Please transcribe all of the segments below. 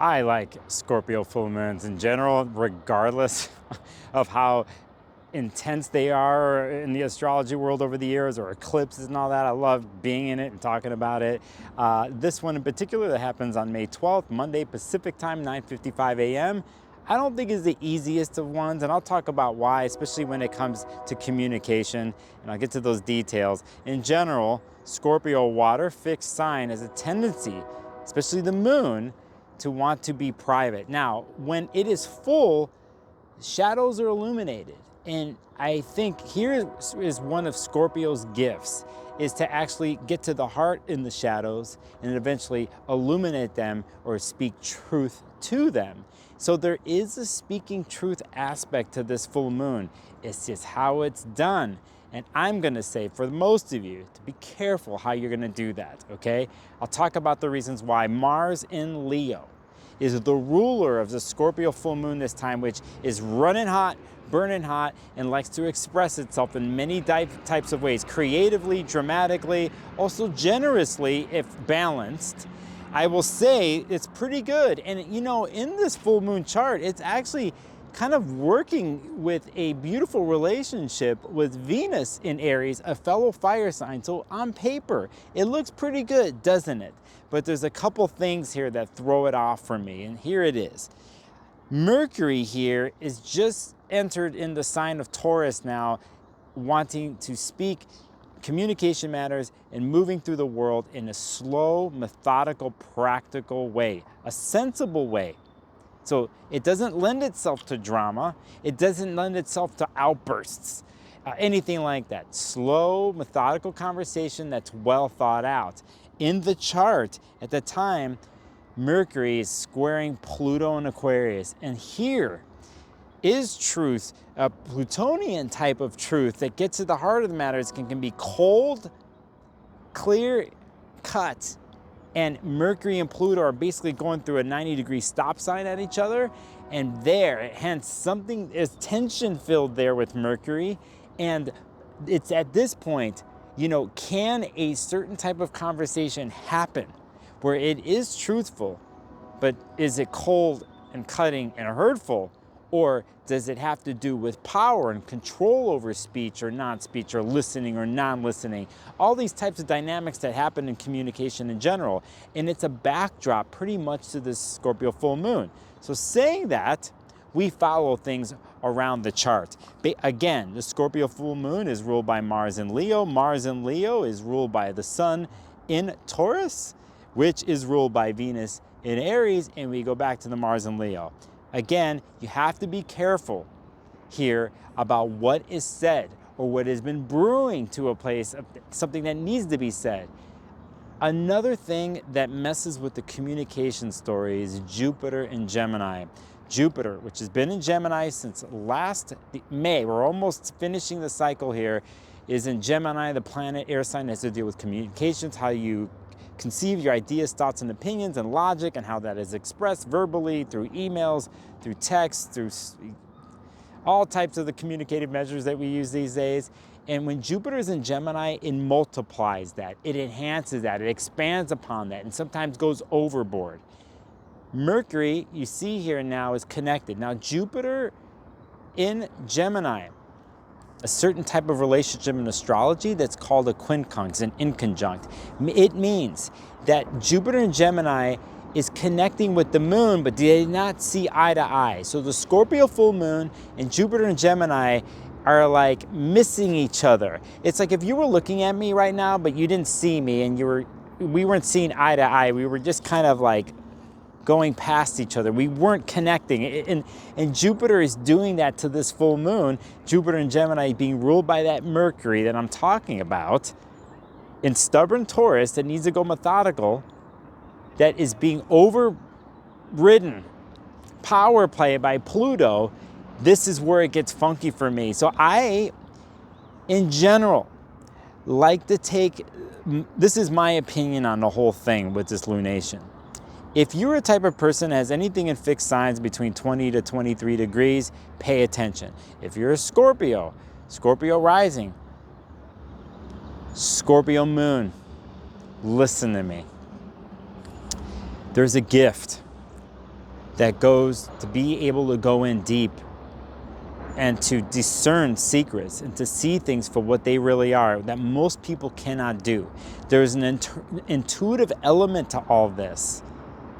I like Scorpio full moons in general, regardless of how intense they are in the astrology world over the years, or eclipses and all that. I love being in it and talking about it. This one in particular that happens on May 12th, Monday Pacific time, 9:55 a.m. I don't think is the easiest of ones, and I'll talk about why, especially when it comes to communication, and I'll get to those details. In general, Scorpio water fixed sign has a tendency, especially the moon, to want to be private. Now, when it is full, shadows are illuminated. And I think here is one of Scorpio's gifts, is to actually get to the heart in the shadows and eventually illuminate them or speak truth to them. So there is a speaking truth aspect to this full moon. It's just how it's done. And I'm gonna say for most of you to be careful how you're gonna do that, okay? I'll talk about the reasons why. Mars in Leo is the ruler of the Scorpio full moon this time, which is running hot, burning hot, and likes to express itself in many types of ways, creatively, dramatically, also generously if balanced. I will say it's pretty good. And you know, in this full moon chart, it's actually kind of working with a beautiful relationship with Venus in Aries, a fellow fire sign. So on paper, it looks pretty good, doesn't it? But there's a couple things here that throw it off for me, and here it is. Mercury here is just entered in the sign of Taurus now, wanting to speak communication matters and moving through the world in a slow, methodical, practical way, a sensible way. So it doesn't lend itself to drama. It doesn't lend itself to outbursts, anything like that. Slow, methodical conversation that's well thought out. In the chart at the time, Mercury is squaring Pluto in Aquarius. And here is truth, a Plutonian type of truth that gets to the heart of the matter. It can be cold, clear cut. And Mercury and Pluto are basically going through a 90-degree stop sign at each other. And there, hence something is tension filled there with Mercury. And it's at this point, you know, can a certain type of conversation happen where it is truthful, but is it cold and cutting and hurtful? Or does it have to do with power and control over speech or non-speech or listening or non-listening? All these types of dynamics that happen in communication in general. And it's a backdrop pretty much to this Scorpio full moon. So saying that, we follow things around the chart. But again, the Scorpio full moon is ruled by Mars in Leo. Mars in Leo is ruled by the sun in Taurus, which is ruled by Venus in Aries. And we go back to the Mars in Leo. Again, you have to be careful here about what is said or what has been brewing to a place of something that needs to be said. Another thing that messes with the communication story is Jupiter in Gemini. Jupiter, which has been in Gemini since last May, we're almost finishing the cycle here, is in Gemini, the planet air sign that has to deal with communications, how you conceive your ideas, thoughts, and opinions, and logic, and how that is expressed verbally, through emails, through text, through all types of the communicative measures that we use these days. And when Jupiter is in Gemini, it multiplies that, it enhances that, it expands upon that, and sometimes goes overboard. Mercury, you see here now, is connected. Now, Jupiter in Gemini, a certain type of relationship in astrology that's called a quincunx, an inconjunct. It means that Jupiter in Gemini is connecting with the moon, but they did not see eye to eye. So the Scorpio full moon and Jupiter in Gemini are like missing each other. It's like if you were looking at me right now, but you didn't see me, and we weren't seeing eye to eye. We were just kind of like going past each other. We weren't connecting. And Jupiter is doing that to this full moon. Jupiter in Gemini being ruled by that Mercury that I'm talking about, in stubborn Taurus that needs to go methodical, that is being overridden, power play by Pluto. This is where it gets funky for me. So I, in general, like to take, this is my opinion on the whole thing with this lunation. If you're a type of person that has anything in fixed signs between 20 to 23 degrees, pay attention. If you're a Scorpio, Scorpio rising, Scorpio moon, listen to me. There's a gift that goes to be able to go in deep and to discern secrets and to see things for what they really are that most people cannot do. There's an intuitive element to all this,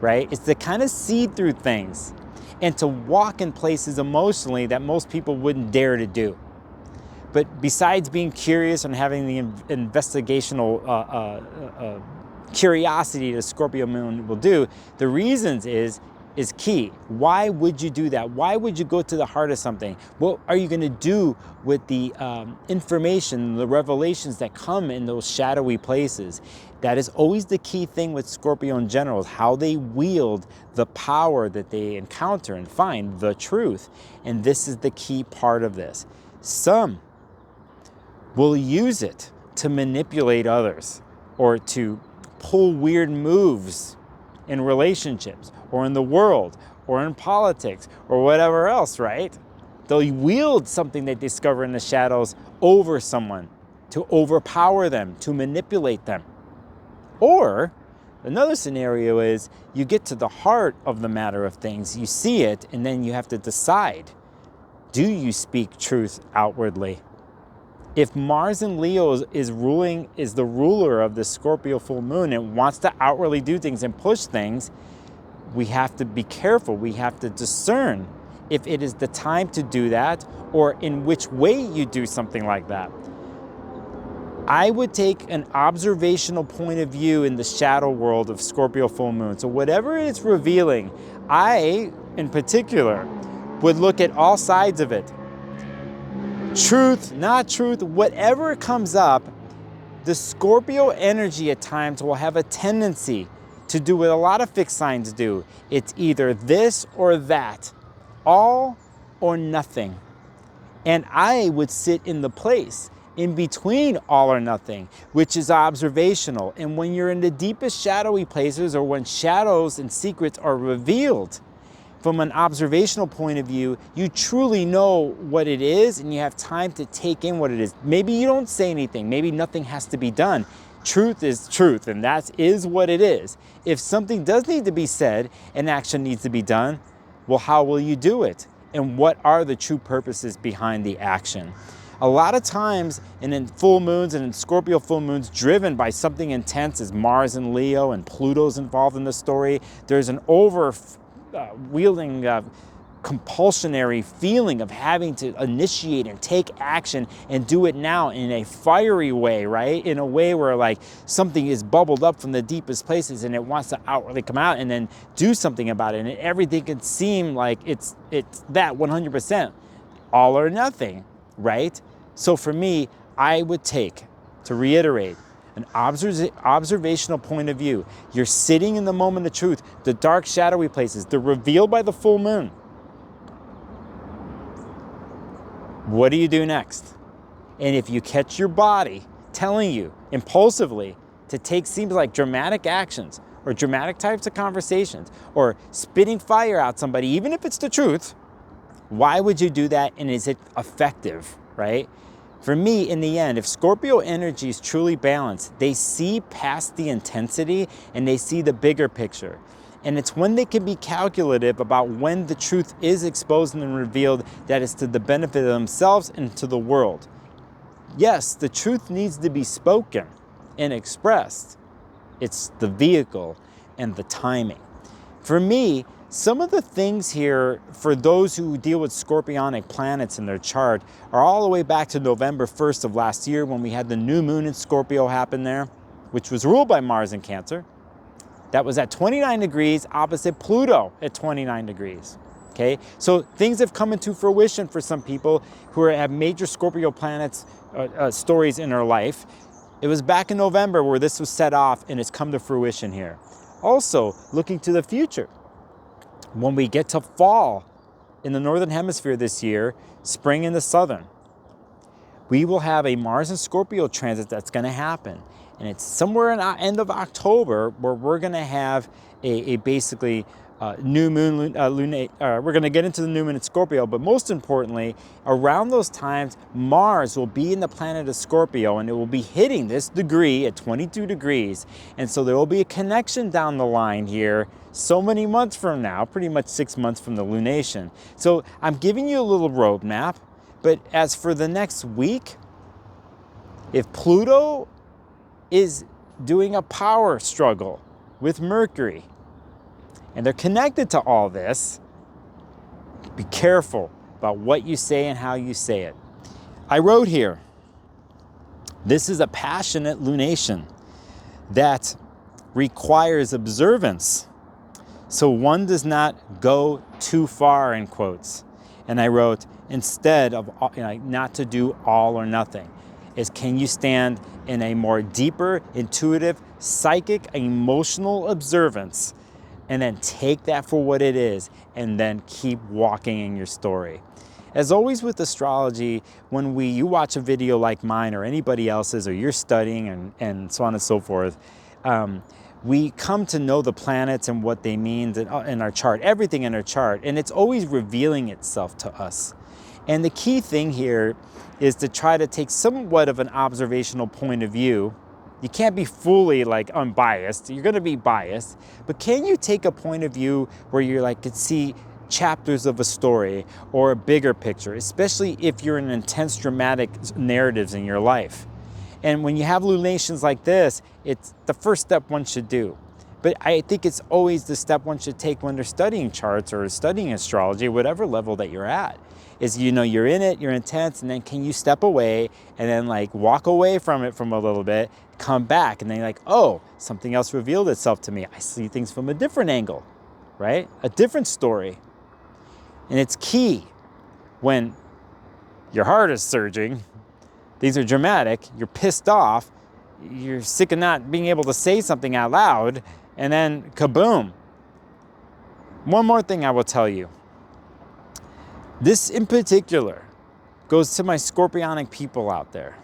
right? It's to kind of see through things and to walk in places emotionally that most people wouldn't dare to do. But besides being curious and having the investigational curiosity that Scorpio moon will do, the reasons is key. Why would you do that? Why would you go to the heart of something? What are you going to do with the information, the revelations that come in those shadowy places? That is always the key thing with Scorpio in general, is how they wield the power that they encounter and find the truth. And this is the key part of this. Some will use it to manipulate others or to pull weird moves in relationships or in the world or in politics or whatever else, right? They'll wield something they discover in the shadows over someone to overpower them, to manipulate them. Or another scenario is you get to the heart of the matter of things, you see it, and then you have to decide, do you speak truth outwardly? If Mars in Leo is the ruler of the Scorpio full moon and wants to outwardly do things and push things, we have to be careful. We have to discern if it is the time to do that or in which way you do something like that. I would take an observational point of view in the shadow world of Scorpio full moon. So whatever it's revealing, I, in particular, would look at all sides of it. Truth, not truth, whatever comes up, the Scorpio energy at times will have a tendency to do what a lot of fixed signs do. It's either this or that, all or nothing. And I would sit in the place in between all or nothing, which is observational. And when you're in the deepest shadowy places, or when shadows and secrets are revealed, from an observational point of view, you truly know what it is and you have time to take in what it is. Maybe you don't say anything, maybe nothing has to be done. Truth is truth, and that is what it is. If something does need to be said and action needs to be done, well, how will you do it? And what are the true purposes behind the action? A lot of times, and in full moons and in Scorpio full moons, driven by something intense as Mars and Leo and Pluto's involved in the story, there's an wielding compulsionary feeling of having to initiate and take action and do it now in a fiery way, right? In a way where like something is bubbled up from the deepest places and it wants to outwardly come out and then do something about it. And everything can seem like it's that 100%, all or nothing, right? So for me, I would take, to reiterate, an observational point of view. You're sitting in the moment of truth, the dark, shadowy places, they're revealed by the full moon. What do you do next? And if you catch your body telling you impulsively to take seems like dramatic actions or dramatic types of conversations or spitting fire out somebody, even if it's the truth, why would you do that, and is it effective, right? For me, in the end, if Scorpio energy is truly balanced, they see past the intensity and they see the bigger picture. And it's when they can be calculative about when the truth is exposed and revealed that is to the benefit of themselves and to the world. Yes, the truth needs to be spoken and expressed. It's the vehicle and the timing. For me, some of the things here for those who deal with scorpionic planets in their chart are all the way back to November 1st of last year when we had the new moon in Scorpio happen there, which was ruled by Mars in Cancer. That was at 29 degrees opposite Pluto at 29 degrees. Okay, so things have come into fruition for some people who have major Scorpio planets stories in their life. It was back in November where this was set off, and it's come to fruition here. Also, looking to the future, when we get to fall in the northern hemisphere this year, spring in the southern, we will have a Mars and Scorpio transit that's going to happen. And it's somewhere in the end of October where we're going to have a basically new moon, we're going to get into the new moon in Scorpio, but most importantly, around those times, Mars will be in the planet of Scorpio, and it will be hitting this degree at 22 degrees. And so there will be a connection down the line here so many months from now, pretty much 6 months from the lunation. So I'm giving you a little roadmap, but as for the next week, if Pluto is doing a power struggle with Mercury, and they're connected to all this, be careful about what you say and how you say it. I wrote here, this is a passionate lunation that requires observance, so one does not go too far, in quotes. And I wrote, instead of not to do all or nothing, is can you stand in a more deeper, intuitive, psychic, emotional observance, and then take that for what it is, and then keep walking in your story. As always with astrology, when you watch a video like mine or anybody else's, or you're studying and so on and so forth, we come to know the planets and what they mean in our chart, everything in our chart, and it's always revealing itself to us. And the key thing here is to try to take somewhat of an observational point of view. You can't be fully unbiased. You're going to be biased, but can you take a point of view where you're could see chapters of a story or a bigger picture, especially if you're in intense dramatic narratives in your life. And when you have lunations like this, it's the first step one should do. But I think it's always the step one should take when they're studying charts or studying astrology, whatever level that you're at. Is, you're in it, you're intense, and then can you step away and then walk away from it from a little bit, come back, and then you're oh, something else revealed itself to me. I see things from a different angle, right? A different story. And it's key when your heart is surging, things are dramatic, you're pissed off, you're sick of not being able to say something out loud, and then kaboom. One more thing I will tell you. This in particular goes to my Scorpionic people out there.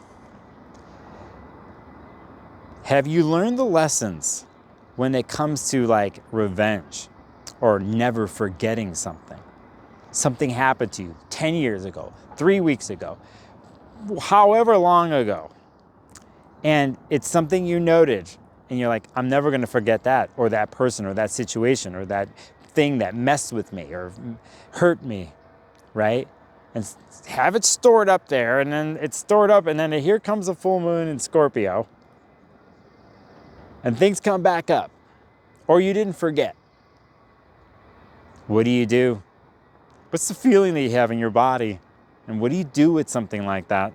Have you learned the lessons when it comes to revenge or never forgetting something? Something happened to you 10 years ago, 3 weeks ago, however long ago. And it's something you noted and you're I'm never going to forget that, or that person, or that situation, or that thing that messed with me or hurt me. Right? And have it stored up there, and then it's stored up, and then here comes a full moon in Scorpio, and things come back up, or you didn't forget. What do? What's the feeling that you have in your body? And what do you do with something like that?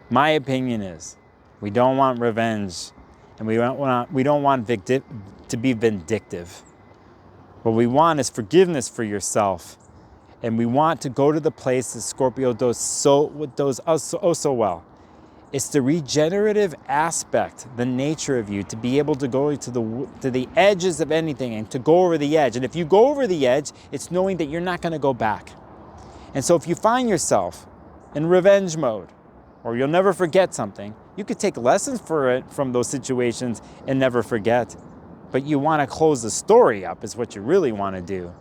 My opinion is we don't want revenge, and we don't want to be vindictive. What we want is forgiveness for yourself. And we want to go to the place that Scorpio does so well. It's the regenerative aspect, the nature of you, to be able to go to the edges of anything and to go over the edge. And if you go over the edge, it's knowing that you're not going to go back. And so if you find yourself in revenge mode, or you'll never forget something, you could take lessons from those situations and never forget. But you want to close the story up is what you really want to do.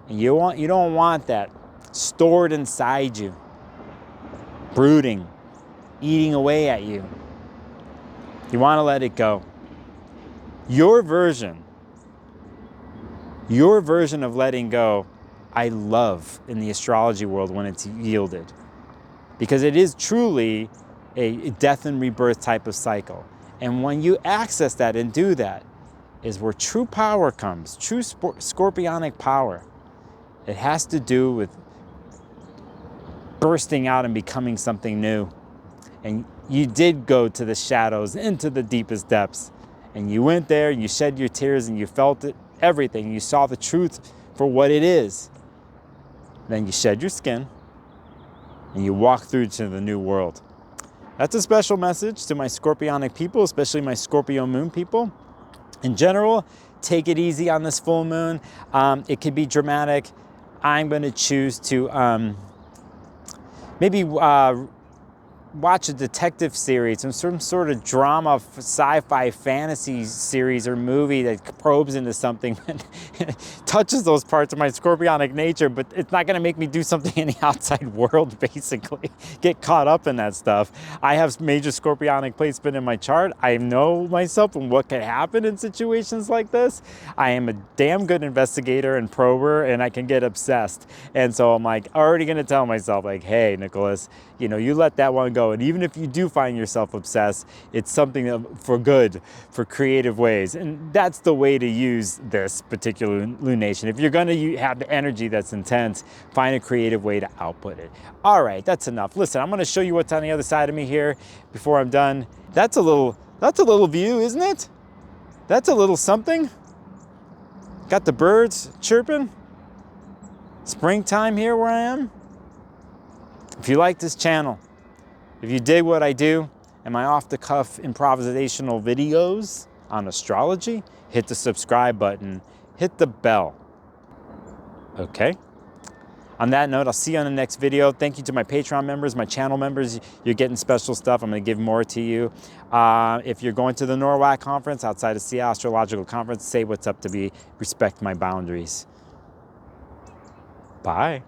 And you don't want that stored inside you, brooding, eating away at you. You want to let it go. Your version of letting go, I love in the astrology world when it's yielded. Because it is truly a death and rebirth type of cycle. And when you access that and do that, is where true power comes, true scorpionic power. It has to do with bursting out and becoming something new. And you did go to the shadows, into the deepest depths. And you went there, and you shed your tears, and you felt it, everything. You saw the truth for what it is. Then you shed your skin, and you walk through to the new world. That's a special message to my Scorpionic people, especially my Scorpio moon people. In general, take it easy on this full moon. It could be dramatic. I'm going to choose to maybe watch a detective series, some sort of drama, sci-fi fantasy series or movie that probes into something that touches those parts of my scorpionic nature, but it's not gonna make me do something in the outside world, basically. Get caught up in that stuff. I have major scorpionic placement in my chart. I know myself and what can happen in situations like this. I am a damn good investigator and prober, and I can get obsessed. And so I'm like already gonna tell myself like, hey, Nicholas, you know, you let that one go. And even if you do find yourself obsessed, it's something for good, for creative ways. And that's the way to use this particular lunation. If you're gonna have the energy that's intense, find a creative way to output it. All right, that's enough. Listen, I'm gonna show you what's on the other side of me here before I'm done. That's a little view, isn't it? That's a little something. Got the birds chirping. Springtime here where I am. If you like this channel, if you dig what I do and my off-the-cuff improvisational videos on astrology, hit the subscribe button, hit the bell. Okay? On that note, I'll see you on the next video. Thank you to my Patreon members, my channel members. You're getting special stuff. I'm going to give more to you. If you're going to the NORWAC conference outside of Seattle Astrological Conference, say what's up to me. Respect my boundaries. Bye.